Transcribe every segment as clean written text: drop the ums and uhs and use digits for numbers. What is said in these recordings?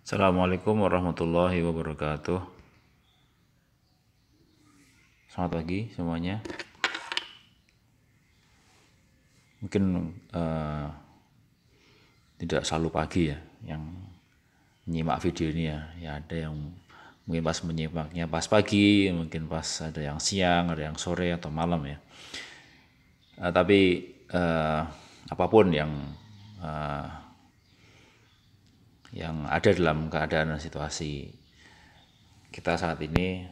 Assalamualaikum warahmatullahi wabarakatuh. Selamat pagi semuanya. Mungkin tidak selalu pagi ya yang menyimak video ini ya. Ya ada yang mungkin pas menyimaknya pas pagi, mungkin pas ada yang siang, ada yang sore atau malam ya. Tapi apapun uh, yang ada dalam keadaan dan situasi kita saat ini,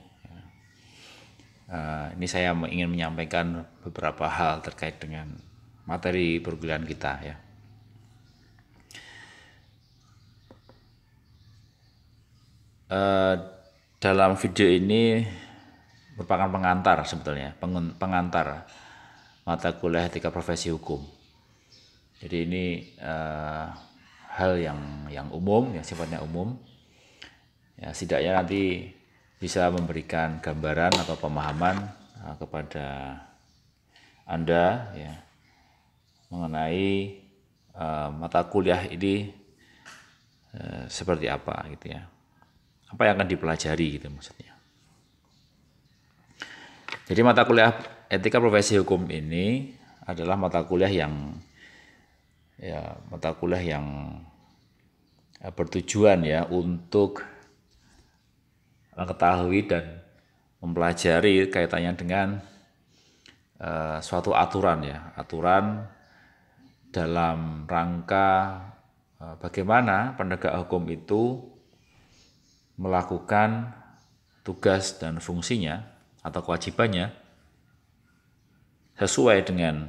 ini saya ingin menyampaikan beberapa hal terkait dengan materi perkuliahan kita ya. Dalam video ini merupakan pengantar sebetulnya, pengantar mata kuliah etika profesi hukum. Jadi ini hal yang umum, yang sifatnya umum. Ya, setidaknya nanti bisa memberikan gambaran atau pemahaman kepada Anda ya mengenai mata kuliah ini seperti apa gitu ya. Apa yang akan dipelajari gitu maksudnya. Jadi mata kuliah etika profesi hukum ini adalah mata kuliah yang bertujuan ya untuk mengetahui dan mempelajari kaitannya dengan suatu aturan ya, aturan dalam rangka bagaimana penegak hukum itu melakukan tugas dan fungsinya atau kewajibannya sesuai dengan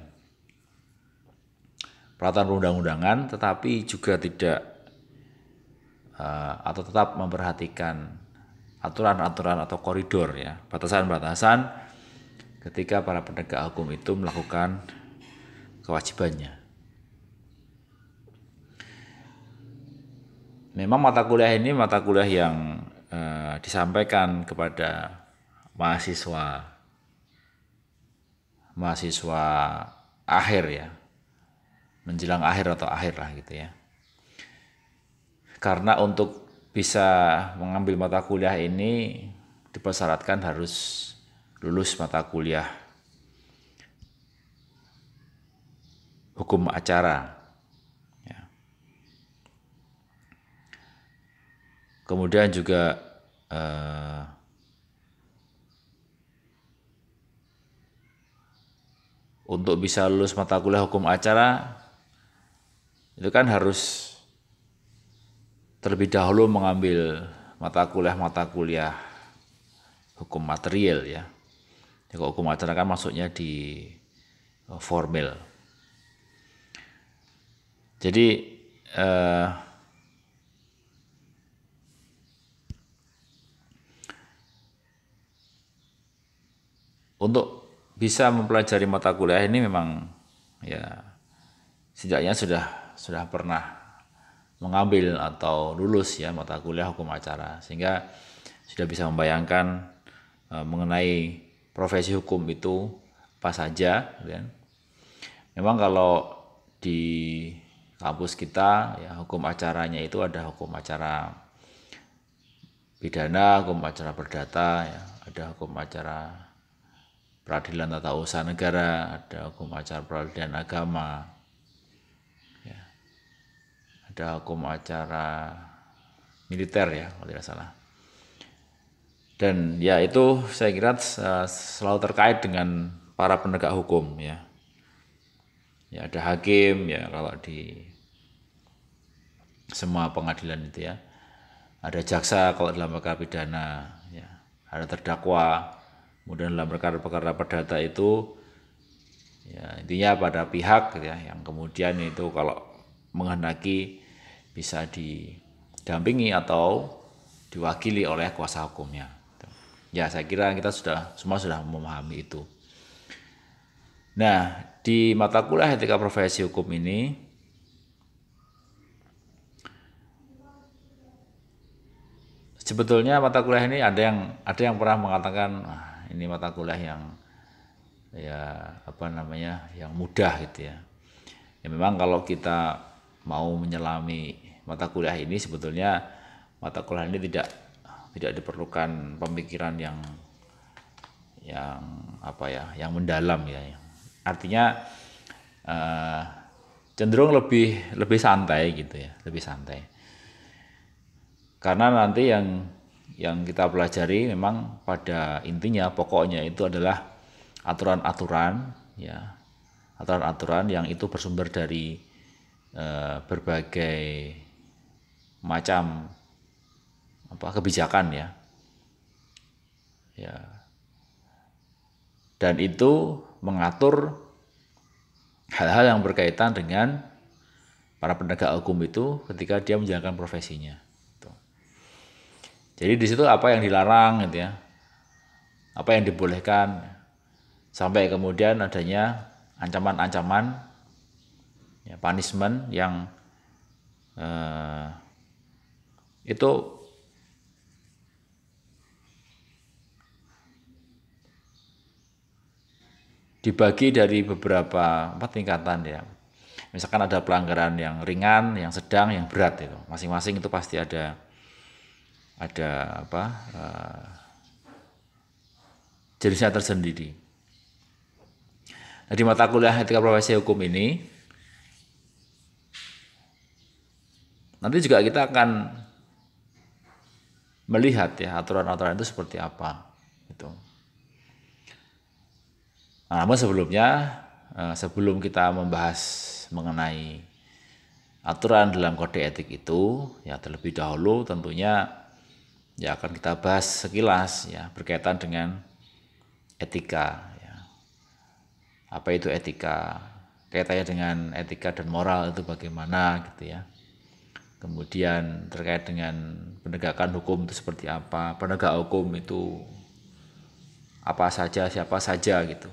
peraturan perundang-undangan, tetapi juga tidak atau tetap memperhatikan aturan-aturan atau koridor ya, batasan-batasan ketika para penegak hukum itu melakukan kewajibannya. Memang mata kuliah ini mata kuliah yang disampaikan kepada mahasiswa akhir ya, menjelang akhir atau akhir lah gitu ya. Karena untuk bisa mengambil mata kuliah ini dipersyaratkan harus lulus mata kuliah hukum acara. Ya. Kemudian juga untuk bisa lulus mata kuliah hukum acara itu kan harus terlebih dahulu mengambil mata kuliah hukum material ya. Kalau hukum acara kan masuknya di formal. Jadi untuk bisa mempelajari mata kuliah ini memang ya setidaknya sudah pernah mengambil atau lulus ya mata kuliah hukum acara, sehingga sudah bisa membayangkan mengenai profesi hukum itu apa saja kan. Memang kalau di kampus kita ya hukum acaranya itu ada hukum acara pidana, hukum acara perdata ya, ada hukum acara peradilan tata usaha negara, ada hukum acara peradilan agama, ya, ada hukum acara militer ya kalau tidak salah. Dan ya itu saya kira selalu terkait dengan para penegak hukum ya. Ya ada hakim ya kalau di semua pengadilan itu ya. Ada jaksa kalau dalam perkara pidana ya. Ada terdakwa. Kemudian dalam perkara-perkara perdata itu ya intinya pada pihak ya yang kemudian itu kalau menghendaki bisa didampingi atau diwakili oleh kuasa hukumnya. Ya saya kira kita semua sudah memahami itu. Nah di mata kuliah etika profesi hukum ini sebetulnya mata kuliah ini ada yang pernah mengatakan ini mata kuliah yang ya yang mudah gitu ya. Ya memang kalau kita mau menyelami mata kuliah ini sebetulnya mata kuliah ini tidak diperlukan pemikiran yang yang mendalam ya. Artinya cenderung lebih santai gitu ya, lebih santai. Karena nanti yang kita pelajari memang pada intinya pokoknya itu adalah aturan-aturan ya, aturan-aturan yang itu bersumber dari berbagai macam kebijakan ya. Ya. Dan itu mengatur hal-hal yang berkaitan dengan para penegak hukum itu ketika dia menjalankan profesinya. Jadi di situ apa yang dilarang gitu ya, apa yang dibolehkan, sampai kemudian adanya ancaman-ancaman, ya, punishment yang itu dibagi dari beberapa tingkatan ya. Misalkan ada pelanggaran yang ringan, yang sedang, yang berat itu. Masing-masing itu pasti ada jenisnya tersendiri. Nah, di mata kuliah etika profesi hukum ini nanti juga kita akan melihat ya aturan-aturan itu seperti apa gitu. Nah, namun sebelumnya sebelum kita membahas mengenai aturan dalam kode etik itu ya terlebih dahulu tentunya ya akan kita bahas sekilas ya berkaitan dengan etika ya. Apa itu etika? Kaitannya dengan etika dan moral itu bagaimana gitu ya. Kemudian terkait dengan penegakan hukum itu seperti apa? Penegak hukum itu apa saja, siapa saja gitu.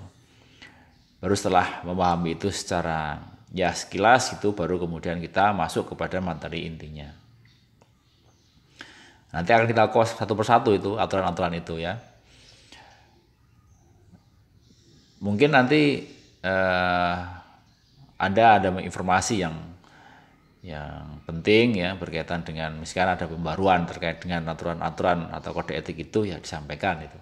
Baru setelah memahami itu secara ya sekilas itu baru kemudian kita masuk kepada materi intinya. Nanti akan kita kupas satu persatu itu aturan-aturan itu ya. Mungkin nanti Anda ada informasi yang penting ya berkaitan dengan misalkan ada pembaruan terkait dengan aturan-aturan atau kode etik itu ya disampaikan itu.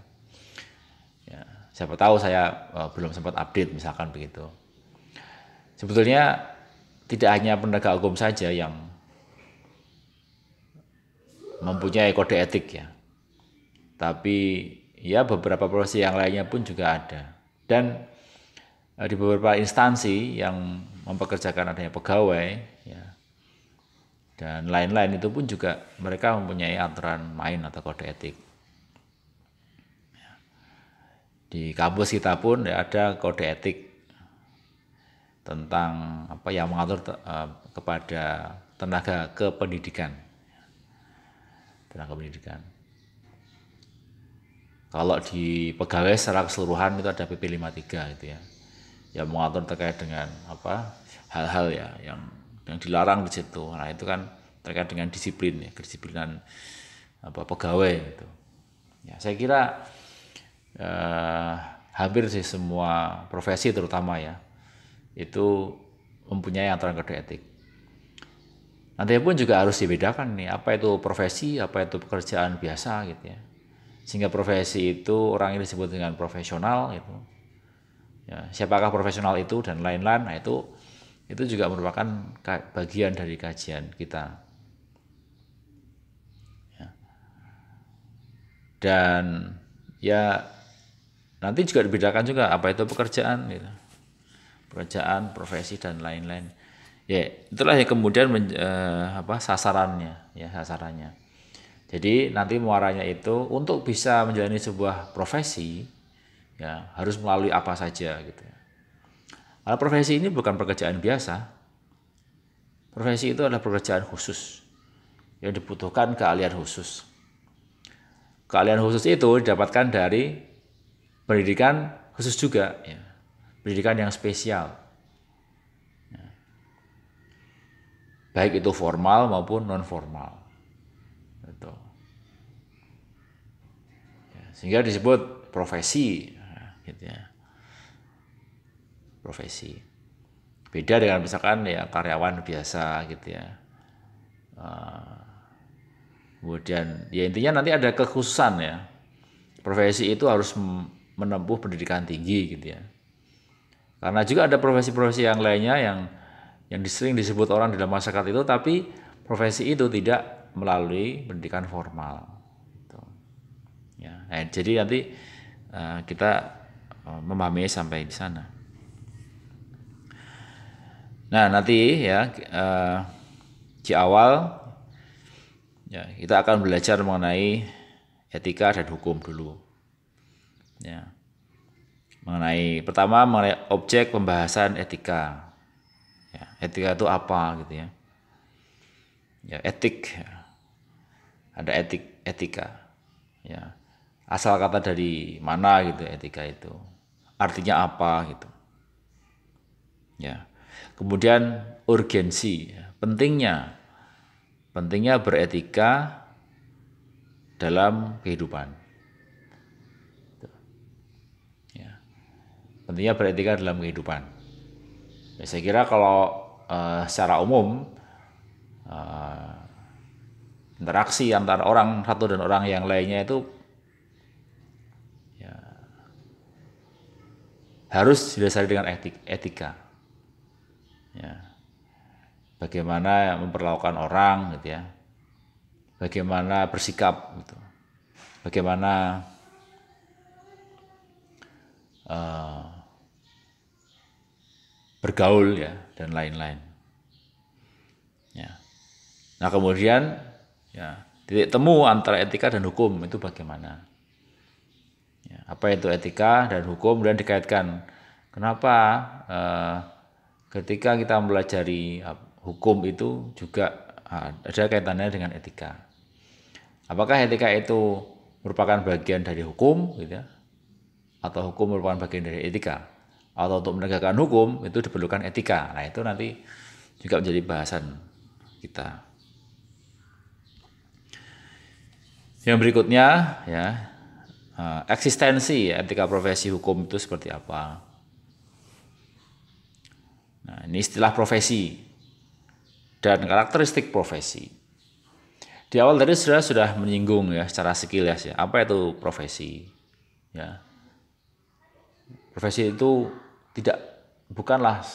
Ya, siapa tahu saya belum sempat update misalkan begitu. Sebetulnya tidak hanya penegak hukum saja yang mempunyai kode etik ya. Tapi ya beberapa profesi yang lainnya pun juga ada. Dan di beberapa instansi yang mempekerjakan adanya pegawai ya, dan lain-lain itu pun juga mereka mempunyai aturan main atau kode etik. Di kampus kita pun ya, ada kode etik tentang apa yang mengatur kepada tenaga kependidikan. Kalau di pegawai secara keseluruhan itu ada PP 53 itu ya. Yang mengatur terkait dengan hal-hal ya yang dilarang di situ. Nah, itu kan terkait dengan disiplin ya, kedisiplinan pegawai gitu. Ya, saya kira hampir sih semua profesi terutama ya itu mempunyai aturan kode etik. Nanti pun juga harus dibedakan nih, apa itu profesi, apa itu pekerjaan biasa gitu ya. Sehingga profesi itu orang ini disebut dengan profesional gitu. Ya, siapakah profesional itu dan lain-lain, nah itu juga merupakan bagian dari kajian kita. Ya. Dan ya nanti juga dibedakan juga apa itu pekerjaan gitu. Pekerjaan, profesi dan lain-lain. Ya, itulah yang kemudian sasarannya. Jadi nanti muaranya itu untuk bisa menjalani sebuah profesi ya harus melalui apa saja gitu. Karena profesi ini bukan pekerjaan biasa. Profesi itu adalah pekerjaan khusus yang dibutuhkan keahlian khusus. Keahlian khusus itu didapatkan dari pendidikan khusus juga ya. Pendidikan yang spesial. Baik itu formal maupun non formal. Gitu. Ya, sehingga disebut profesi, gitu ya. Profesi. Beda dengan misalkan ya karyawan biasa gitu ya. Kemudian ya intinya nanti ada kekhususan ya. Profesi itu harus menempuh pendidikan tinggi gitu ya. Karena juga ada profesi-profesi yang lainnya yang sering disebut orang dalam masyarakat itu, tapi profesi itu tidak melalui pendidikan formal. Gitu. Ya, jadi nanti kita memahami sampai di sana. Nah nanti ya di awal ya kita akan belajar mengenai etika dan hukum dulu. Ya. Pertama mengenai objek pembahasan etika. Ya, etika itu apa gitu ya? Ya, etik. Ya. Ada etika. Ya. Asal kata dari mana gitu etika itu? Artinya apa gitu? Ya. Kemudian urgensi, ya. Pentingnya beretika dalam kehidupan. Ya. Pentingnya beretika dalam kehidupan. Ya, saya kira kalau secara umum interaksi antara orang satu dan orang yang lainnya itu ya, harus didasari dengan etika. Ya. Bagaimana memperlakukan orang gitu ya. Bagaimana bersikap gitu. Bagaimana bergaul ya dan lain-lain. Ya. Nah kemudian ya titik temu antara etika dan hukum itu bagaimana? Ya, apa itu etika dan hukum dan dikaitkan? Kenapa ketika kita mempelajari hukum itu juga ada kaitannya dengan etika? Apakah etika itu merupakan bagian dari hukum, gitu ya? Atau hukum merupakan bagian dari etika? Atau untuk menegakkan hukum itu diperlukan etika? Nah itu nanti juga menjadi bahasan kita. Yang berikutnya ya eksistensi etika profesi hukum itu seperti apa? Nah ini istilah profesi dan karakteristik profesi. Di awal tadi sudah menyinggung ya secara sekilas ya apa itu profesi ya. Profesi itu bukanlah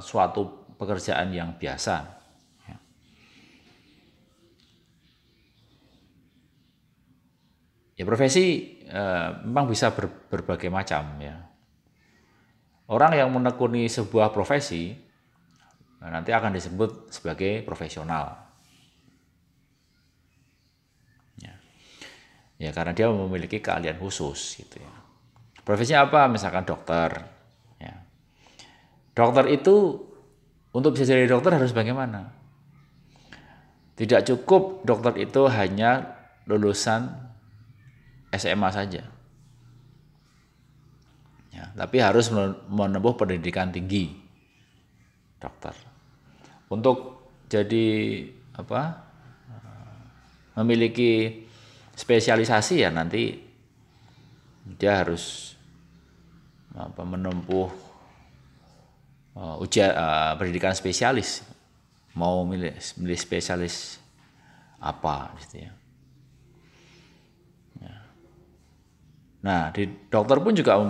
suatu pekerjaan yang biasa ya. Ya profesi memang bisa berbagai macam ya. Orang yang menekuni sebuah profesi nanti akan disebut sebagai profesional. Ya karena dia memiliki keahlian khusus gitu ya. Profesinya apa? Misalkan dokter. Ya. Dokter itu untuk bisa jadi dokter harus bagaimana? Tidak cukup dokter itu hanya lulusan SMA saja. Ya, tapi harus menempuh pendidikan tinggi dokter. Untuk jadi memiliki spesialisasi ya nanti dia harus menempuh pendidikan spesialis, mau milih spesialis apa gitu ya. Nah di dokter pun juga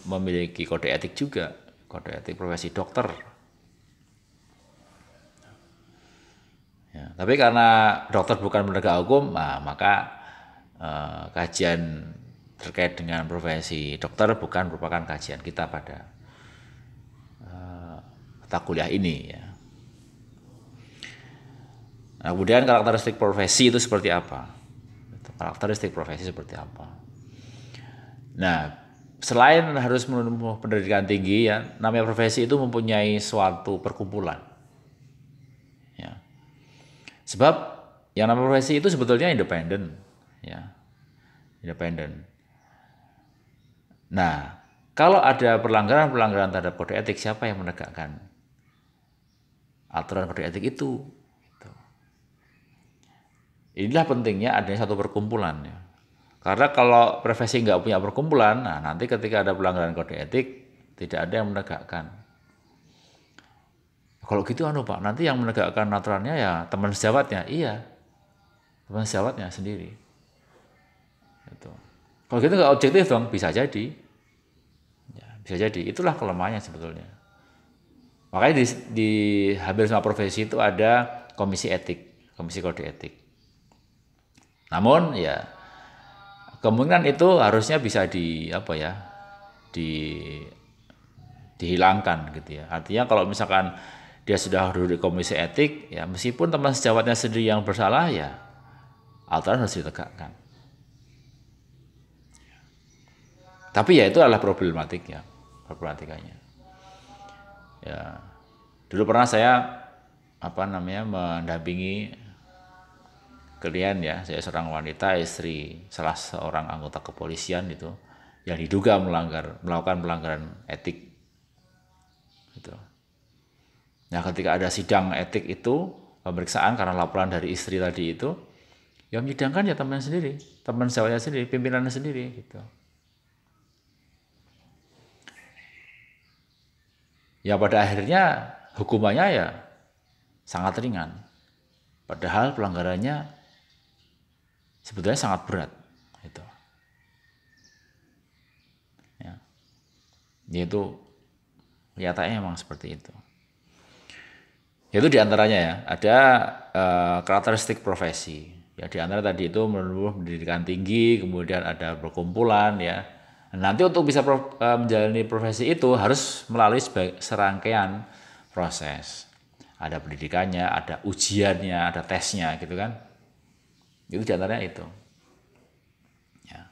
memiliki kode etik juga, kode etik profesi dokter. Ya, tapi karena dokter bukan penegak hukum, maka kajian terkait dengan profesi dokter bukan merupakan kajian kita pada mata kuliah ini ya. Nah, kemudian karakteristik profesi itu seperti apa? Karakteristik profesi seperti apa? Nah, selain harus menempuh pendidikan tinggi ya, namanya profesi itu mempunyai suatu perkumpulan. Ya. Sebab yang namanya profesi itu sebetulnya independen. Ya, independen. Nah, kalau ada pelanggaran terhadap kode etik, siapa yang menegakkan aturan kode etik itu? Gitu. Inilah pentingnya adanya satu perkumpulan. Ya. Karena kalau profesi nggak punya perkumpulan, nah nanti ketika ada pelanggaran kode etik, tidak ada yang menegakkan. Kalau gitu Pak, nanti yang menegakkan aturannya ya teman sejawatnya, iya. teman sejawatnya sendiri. Itu. Kalau gitu nggak objektif dong, bisa jadi. Ya, bisa jadi. Itulah kelemahannya sebetulnya. Makanya di hampir semua profesi itu ada komisi etik, komisi kode etik. Namun ya kemungkinan itu harusnya bisa dihilangkan gitu ya. Artinya kalau misalkan dia sudah duduk di komisi etik, ya meskipun teman sejawatnya sendiri yang bersalah, ya aturan harus ditegakkan. Tapi ya itu adalah problematikanya. Ya, dulu pernah saya mendampingi klien ya, saya seorang wanita istri salah seorang anggota kepolisian itu yang diduga melakukan pelanggaran etik. Gitu. Nah, ketika ada sidang etik itu, pemeriksaan karena laporan dari istri tadi itu, yang menyidangkan ya teman sejawatnya sendiri, pimpinannya sendiri gitu. Ya pada akhirnya hukumannya ya sangat ringan. Padahal pelanggarannya sebetulnya sangat berat. Gitu. Ya. Yaitu nyatanya memang seperti itu. Yaitu diantaranya ya, ada karakteristik profesi. Ya diantara tadi itu menempuh pendidikan tinggi, kemudian ada perkumpulan ya. Nanti untuk bisa menjalani profesi itu harus melalui serangkaian proses. Ada pendidikannya, ada ujiannya, ada tesnya gitu kan. Itu diantaranya itu. Ya.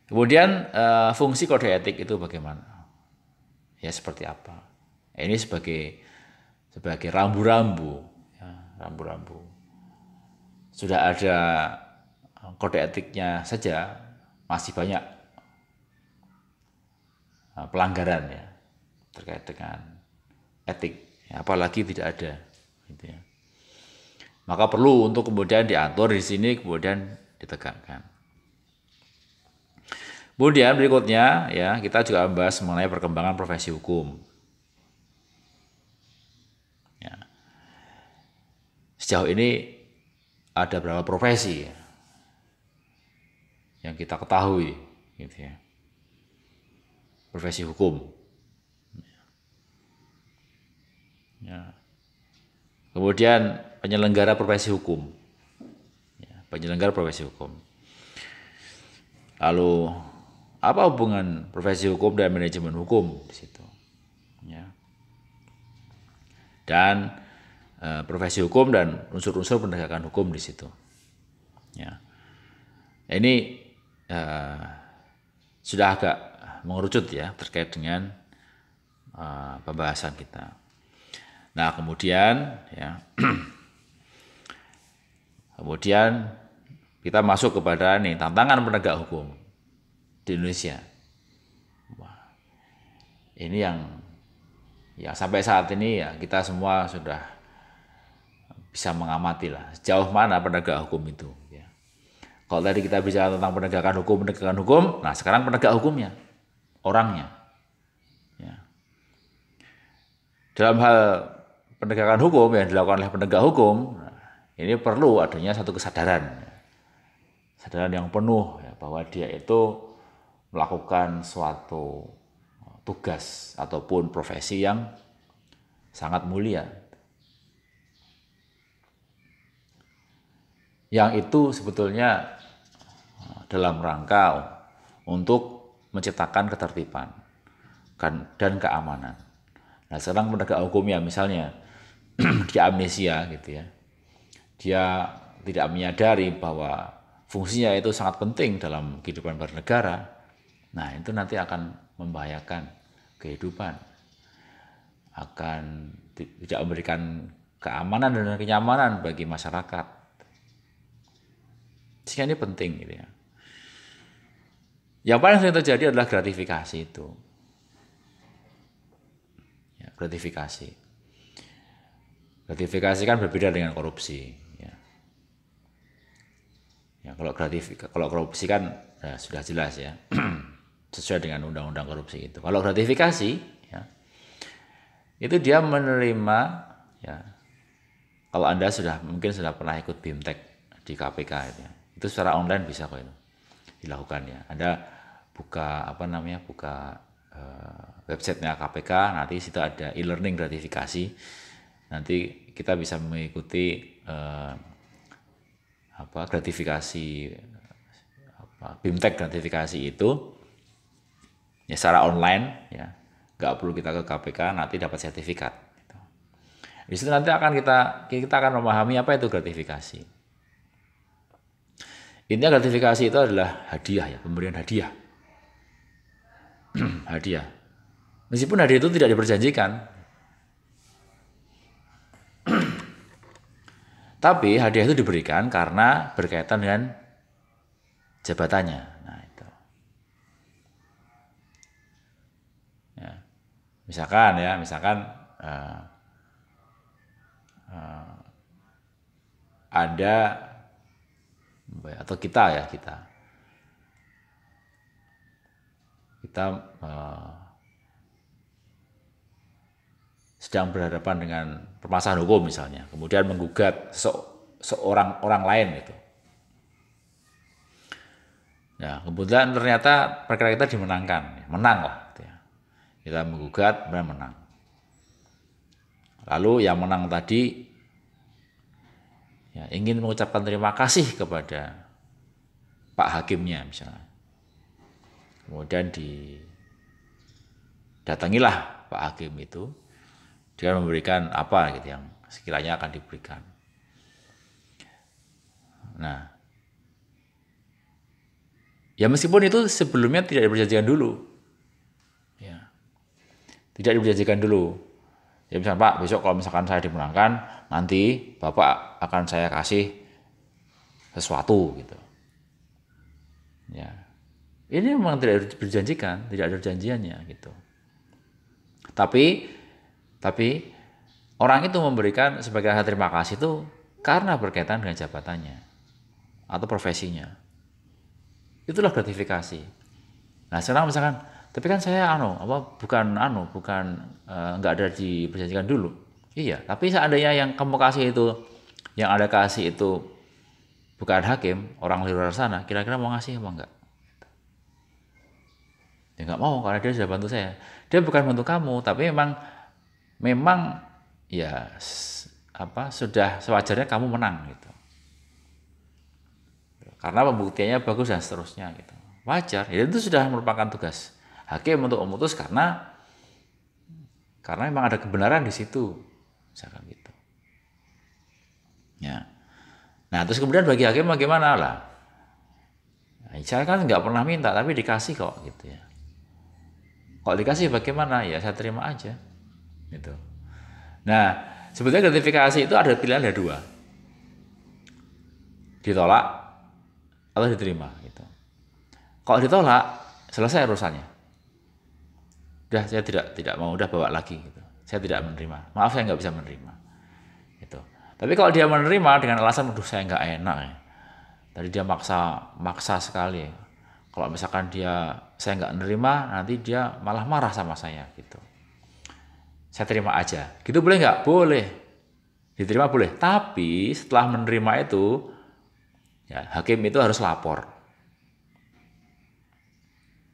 Kemudian fungsi kode etik itu bagaimana? Ya seperti apa? Ini sebagai rambu-rambu, ya, rambu-rambu. Sudah ada kode etiknya saja masih banyak pelanggaran ya terkait dengan etik, ya, apalagi tidak ada. Gitu ya. Maka perlu untuk kemudian diatur di sini, kemudian ditegakkan. Kemudian berikutnya ya kita juga membahas mengenai perkembangan profesi hukum. Ya. Sejauh ini ada berapa profesi ya, yang kita ketahui, gitu ya. Profesi hukum. Ya. Kemudian penyelenggara profesi hukum. Ya, penyelenggara profesi hukum. Lalu apa hubungan profesi hukum dan manajemen hukum di situ? Ya. Dan profesi hukum dan unsur-unsur penegakan hukum di situ. Ya. Ini sudah agak mengerucut ya terkait dengan pembahasan kita. Nah kemudian ya, kemudian kita masuk kepada tantangan penegak hukum di Indonesia. Wah, ini yang sampai saat ini ya kita semua sudah bisa mengamati lah sejauh mana penegak hukum itu. Ya. Kalau tadi kita bicara tentang penegakan hukum, nah sekarang penegak hukumnya, orangnya. Ya. Dalam hal penegakan hukum yang dilakukan oleh penegak hukum, nah, ini perlu adanya satu kesadaran yang penuh ya, bahwa dia itu melakukan suatu tugas ataupun profesi yang sangat mulia. Yang itu sebetulnya dalam rangka untuk menciptakan ketertiban dan keamanan. Nah, sekarang penegak hukumnya misalnya dia amnesia gitu ya. Dia tidak menyadari bahwa fungsinya itu sangat penting dalam kehidupan bernegara. Nah, itu nanti akan membahayakan kehidupan. Akan tidak memberikan keamanan dan kenyamanan bagi masyarakat. Sehingga ini penting gitu ya. Yang paling sering terjadi adalah gratifikasi itu. Ya, gratifikasi. Gratifikasi kan berbeda dengan korupsi. Ya. Ya, kalau korupsi kan ya, sudah jelas ya. Sesuai dengan undang-undang korupsi itu. Kalau gratifikasi ya, itu dia menerima ya, Kalau Anda mungkin sudah pernah ikut BIMTEK di KPK itu, ya. Itu secara online bisa kok itu dilakukan ya. Anda buka websitenya KPK, nanti situ ada e-learning gratifikasi. Nanti kita bisa mengikuti gratifikasi BIMTEK gratifikasi itu ya secara online ya. Nggak perlu kita ke KPK, nanti dapat sertifikat. Di situ nanti kita akan memahami apa itu gratifikasi. Intinya gratifikasi itu adalah hadiah ya, pemberian hadiah. Hadiah. Meskipun hadiah itu tidak diperjanjikan. Tapi hadiah itu diberikan karena berkaitan dengan jabatannya. Nah, itu. Ya. Misalkan ada atau kita sedang berhadapan dengan permasalahan hukum misalnya, kemudian menggugat orang lain gitu. Ya, kemudian ternyata perkara kita dimenangkan, menang lah gitu ya. Kita menggugat, kemudian menang. Lalu yang menang tadi ya, ingin mengucapkan terima kasih kepada Pak Hakimnya misalnya. Kemudian datangilah Pak Hakim itu dengan memberikan apa gitu yang sekiranya akan diberikan. Nah, ya meskipun itu sebelumnya tidak diperjanjikan dulu. Ya. Tidak diperjanjikan dulu. Ya misalnya Pak, besok kalau misalkan saya dimenangkan, nanti Bapak akan saya kasih sesuatu gitu. Ya. Ini memang tidak diperjanjikan, tidak ada janjiannya gitu. Tapi orang itu memberikan sebagai rasa terima kasih itu karena berkaitan dengan jabatannya atau profesinya. Itulah gratifikasi. Nah, sekarang misalkan, tapi kan saya bukan nggak ada diperjanjikan dulu. Iya, tapi seandainya yang kamu kasih itu, yang Anda kasih itu bukan hakim, orang di luar sana, kira-kira mau ngasih apa enggak? Ya nggak mau, karena dia sudah bantu saya. Dia bukan bantu kamu, tapi memang ya sudah sewajarnya kamu menang gitu. Karena pembuktiannya bagus dan seterusnya gitu. Wajar, ya itu sudah merupakan tugas hakim untuk memutus karena memang ada kebenaran di situ, misalkan gitu. Ya. Nah, terus kemudian bagi hakim bagaimana lah? Nah, saya kan nggak pernah minta, tapi dikasih kok gitu ya. Kalau dikasih bagaimana? Ya saya terima aja, gitu. Nah, sebetulnya gratifikasi itu ada pilihan, ada dua, ditolak atau diterima gitu. Kalau ditolak, selesai urusannya. Udah, saya tidak mau, udah bawa lagi gitu. Saya tidak menerima. Maaf, saya nggak bisa menerima. Gitu. Tapi kalau dia menerima dengan alasan, aduh saya nggak enak ya. Tadi dia maksa sekali. Kalau misalkan saya nggak menerima, nanti dia malah marah sama saya gitu. Saya terima aja. Gitu boleh nggak? Boleh. Diterima boleh. Tapi setelah menerima itu, ya, hakim itu harus lapor.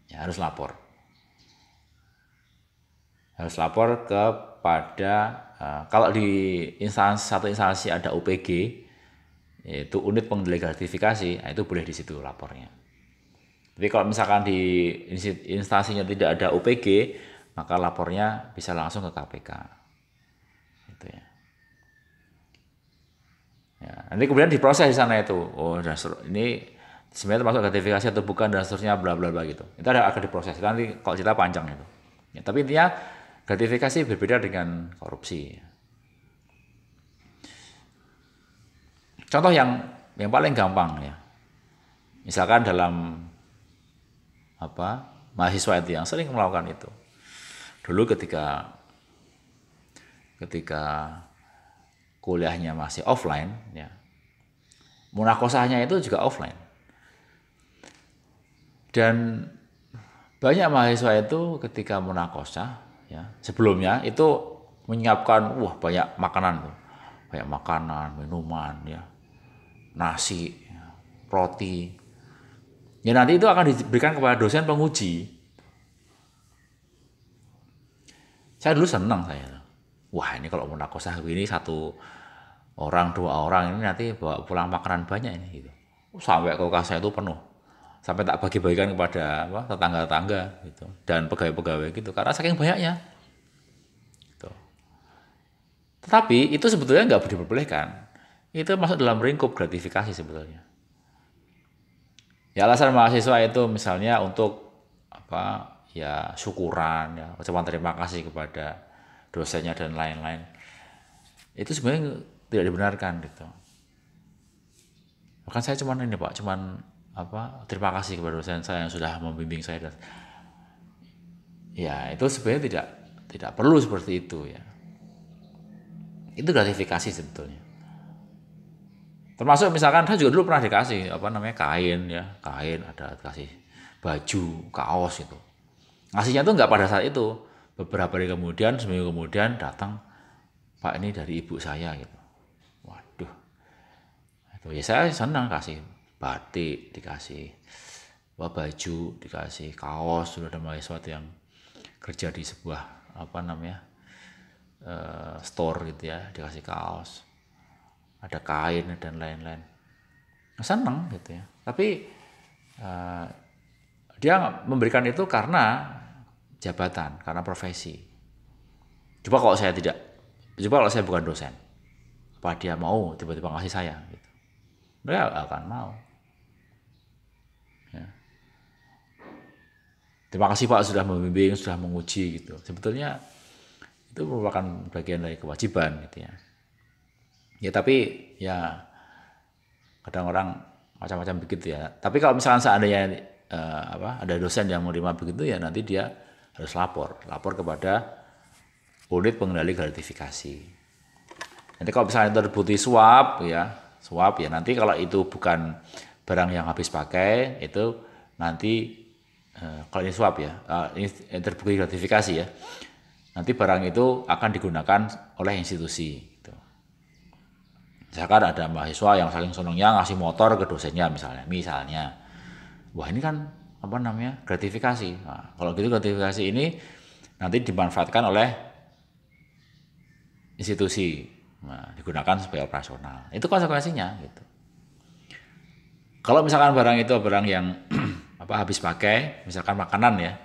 Ya, harus lapor. Harus lapor kepada, kalau di satu instansi ada UPG, yaitu unit pengendali gratifikasi, nah itu boleh di situ lapornya. Tapi kalau misalkan di instansinya tidak ada UPG, maka lapornya bisa langsung ke KPK. Gitu ya. Ya, nanti kemudian diproses di sana itu. Oh, ini sebenarnya termasuk gratifikasi atau bukan dan seterusnya bla bla bla gitu. Itu akan diproses. Nanti kalau cerita panjang itu. Ya, tapi intinya gratifikasi berbeda dengan korupsi. Contoh yang paling gampang ya. Misalkan dalam mahasiswa itu yang sering melakukan itu. Dulu ketika kuliahnya masih offline ya. Munakosahnya itu juga offline. Dan banyak mahasiswa itu ketika munakosah ya, sebelumnya itu menyiapkan banyak makanan tuh. banyak makanan, minuman, ya, nasi, ya, roti. Ya nanti itu akan diberikan kepada dosen penguji. Saya dulu senang saya. Wah ini kalau munakosah begini 1 orang 2 orang ini nanti bawa pulang makanan banyak ini gitu. Sampai kulkas saya itu penuh. Sampai tak bagi-bagikan kepada tetangga-tetangga gitu dan pegawai-pegawai gitu karena saking banyaknya. Gitu. Tetapi itu sebetulnya nggak diperbolehkan. Itu masuk dalam lingkup gratifikasi sebetulnya. Ya alasan mahasiswa itu misalnya untuk apa ya syukuran ya ucapan terima kasih kepada dosennya dan lain-lain. Itu sebenarnya tidak dibenarkan gitu. Bahkan saya cuman ini Pak, cuman apa terima kasih kepada dosen saya yang sudah membimbing saya dan ya itu sebenarnya tidak perlu seperti itu ya. Itu gratifikasi sebetulnya. Termasuk misalkan saya juga dulu pernah dikasih apa namanya kain ya, kain ada dikasih baju, kaos itu. Ngasihnya tuh nggak pada saat itu, beberapa hari kemudian, seminggu kemudian datang Pak ini dari ibu saya gitu. Waduh, itu ya saya senang kasih batik dikasih, baju dikasih, kaos sudah ada mahasiswa yang kerja di sebuah apa namanya store gitu ya dikasih kaos. Ada kain dan lain-lain. Senang gitu ya. Tapi dia memberikan itu karena jabatan, karena profesi. Coba kalau saya bukan dosen, apa dia mau tiba-tiba ngasih saya? Gitu. Dia akan mau. Ya. Terima kasih Pak sudah membimbing, sudah menguji gitu. Sebetulnya itu merupakan bagian dari kewajiban gitu ya. Ya tapi ya kadang orang macam-macam begitu ya. Tapi kalau misalkan seandainya ada dosen yang menerima begitu ya nanti dia harus lapor kepada unit pengendali gratifikasi. Nanti kalau misalnya terbukti suap ya nanti kalau itu bukan barang yang habis pakai itu nanti kalau ini suap ya ini terbukti gratifikasi ya nanti barang itu akan digunakan oleh institusi. Misalkan ada mahasiswa yang saking senangnya ngasih motor ke dosennya misalnya, wah ini kan apa namanya gratifikasi. Nah, kalau gitu gratifikasi ini nanti dimanfaatkan oleh institusi, digunakan sebagai operasional. Itu konsekuensinya gitu. Kalau misalkan barang itu barang yang habis pakai, misalkan makanan ya,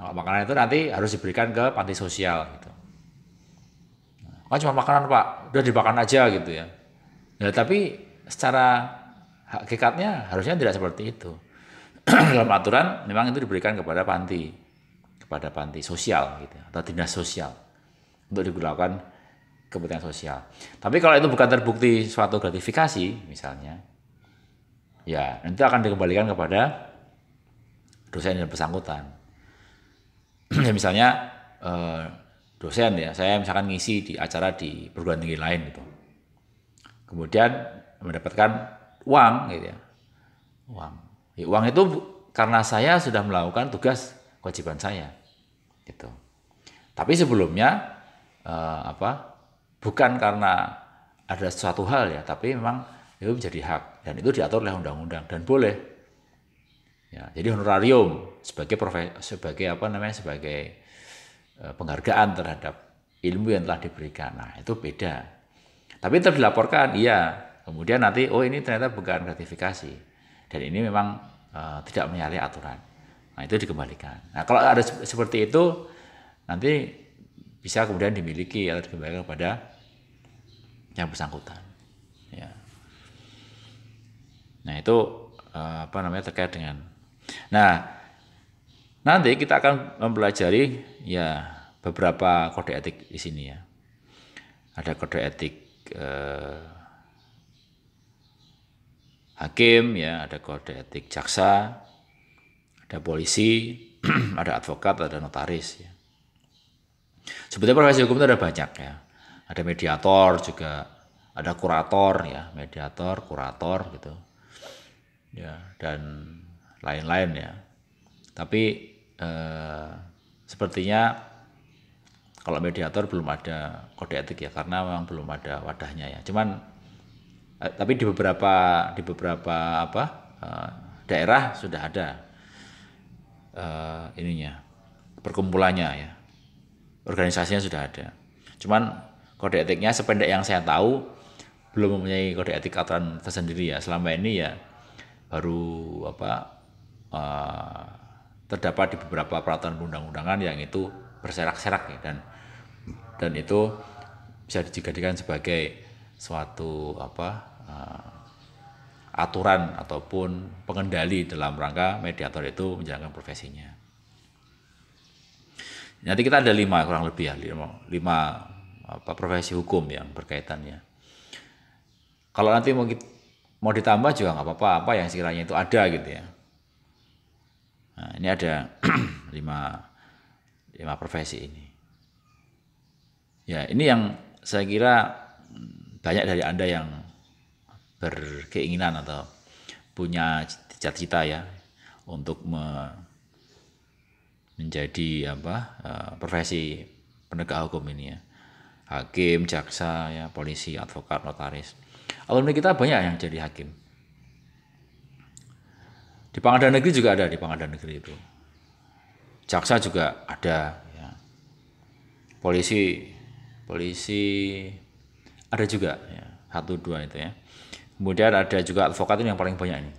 nah, makanan itu nanti harus diberikan ke panti sosial gitu. Nah, cuma makanan Pak, udah dimakan aja gitu ya. Nah, tapi secara hakikatnya harusnya tidak seperti itu. Dalam aturan memang itu diberikan kepada panti sosial gitu, atau dinas sosial untuk digunakan kepentingan sosial. Tapi kalau itu bukan terbukti suatu gratifikasi misalnya, ya nanti akan dikembalikan kepada dosen yang bersangkutan. Ya, misalnya dosen ya, saya misalkan ngisi di acara di perguruan tinggi lain gitu. Kemudian mendapatkan uang gitu ya. Uang itu karena saya sudah melakukan tugas kewajiban saya gitu. Tapi sebelumnya bukan karena ada suatu hal ya, tapi memang itu menjadi hak dan itu diatur oleh undang-undang dan boleh. Ya, jadi honorarium sebagai penghargaan terhadap ilmu yang telah diberikan. Nah, itu beda. Tapi tetap dilaporkan, iya. Kemudian nanti, ini ternyata bukan gratifikasi. Dan ini memang tidak menyalahi aturan. Nah, itu dikembalikan. Nah, kalau ada seperti itu, nanti bisa kemudian dimiliki atau dikembalikan kepada yang bersangkutan. Ya. Nah, itu terkait dengan. Nah, nanti kita akan mempelajari ya beberapa kode etik di sini ya. Ada kode etik hakim ya, ada kode etik jaksa, ada polisi, ada advokat, ada notaris ya. Sebetulnya profesi hukum itu ada banyak ya. Ada mediator juga, ada kurator ya, mediator, kurator gitu. Ya, dan lain-lain ya. Tapi sepertinya Kalau mediator belum ada kode etik ya, karena memang belum ada wadahnya ya. Cuman tapi di beberapa apa daerah sudah ada ininya, perkumpulannya ya, organisasinya sudah ada. Cuman kode etiknya sependek yang saya tahu belum mempunyai kode etik aturan tersendiri ya. Selama ini ya baru terdapat di beberapa peraturan undang-undangan yang itu berserak-serak ya, dan itu bisa dijadikan sebagai suatu aturan ataupun pengendali dalam rangka mediator itu menjalankan profesinya. Nanti kita ada 5 kurang lebih ya, 5 profesi hukum yang berkaitannya. Kalau nanti mau ditambah juga nggak apa-apa, apa yang sekiranya itu ada gitu ya. Nah, ini ada 5 profesi ini. Ya, ini yang saya kira banyak dari Anda yang berkeinginan atau punya cita-cita ya untuk menjadi profesi penegak hukum ini ya. Hakim, jaksa ya, polisi, advokat, notaris. Alumni kita banyak yang jadi hakim. Di pengadilan negeri juga ada, di pengadilan negeri itu. Jaksa juga ada ya. Polisi ada juga ya, 1-2 itu ya. Kemudian ada juga advokat, ini yang paling banyak ini.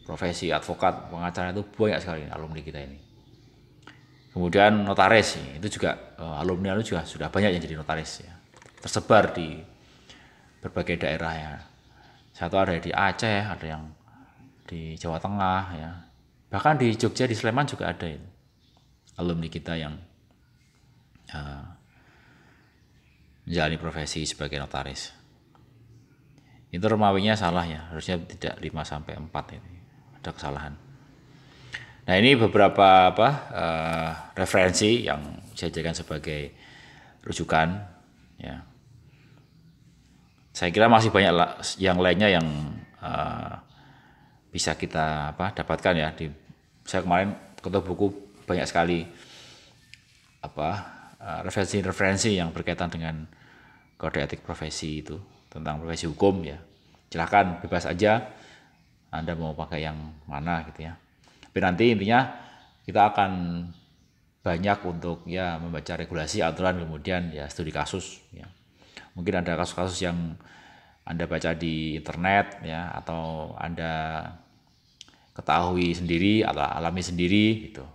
Profesi advokat, pengacara itu banyak sekali alumni kita ini. Kemudian notaris itu juga alumni juga sudah banyak yang jadi notaris ya. Tersebar di berbagai daerah ya. Saya tahu ada di Aceh, ada yang di Jawa Tengah ya. Bahkan di Jogja, di Sleman juga ada itu. Alumni kita yang menjalani profesi sebagai notaris. Itu Romawinya salah ya, harusnya tidak 5-4 ini. Ada kesalahan. Nah, ini beberapa referensi yang saya jadikan sebagai rujukan ya. Saya kira masih banyak yang lainnya yang bisa kita dapatkan ya. Saya kemarin ketok buku banyak sekali referensi yang berkaitan dengan kode etik profesi itu, tentang profesi hukum ya. Silahkan bebas aja Anda mau pakai yang mana gitu ya. Tapi nanti intinya kita akan banyak untuk ya membaca regulasi, aturan, kemudian ya studi kasus ya. Mungkin ada kasus-kasus yang Anda baca di internet ya, atau Anda ketahui sendiri atau alami sendiri gitu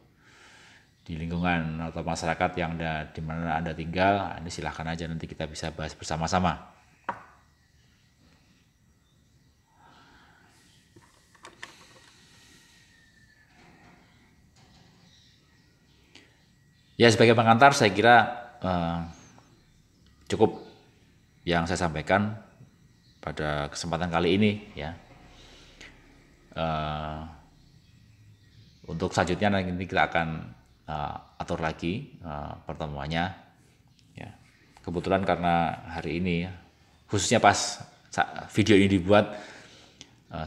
di lingkungan atau masyarakat yang di mana Anda tinggal. Ini silahkan aja, nanti kita bisa bahas bersama-sama. Ya, sebagai pengantar saya kira cukup yang saya sampaikan pada kesempatan kali ini ya. Untuk selanjutnya nanti kita akan atur lagi pertemuannya ya. Kebetulan karena hari ini khususnya pas video ini dibuat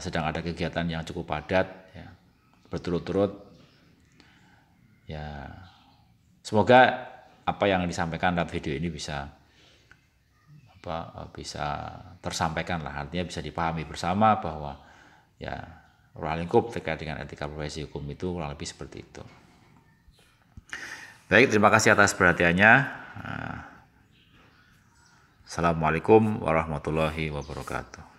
sedang ada kegiatan yang cukup padat ya, berturut-turut ya. Semoga apa yang disampaikan dalam video ini bisa tersampaikan lah, artinya bisa dipahami bersama bahwa ya ruang lingkup terkait dengan etika profesi hukum itu kurang lebih seperti itu. Baik, terima kasih atas perhatiannya. Assalamualaikum warahmatullahi wabarakatuh.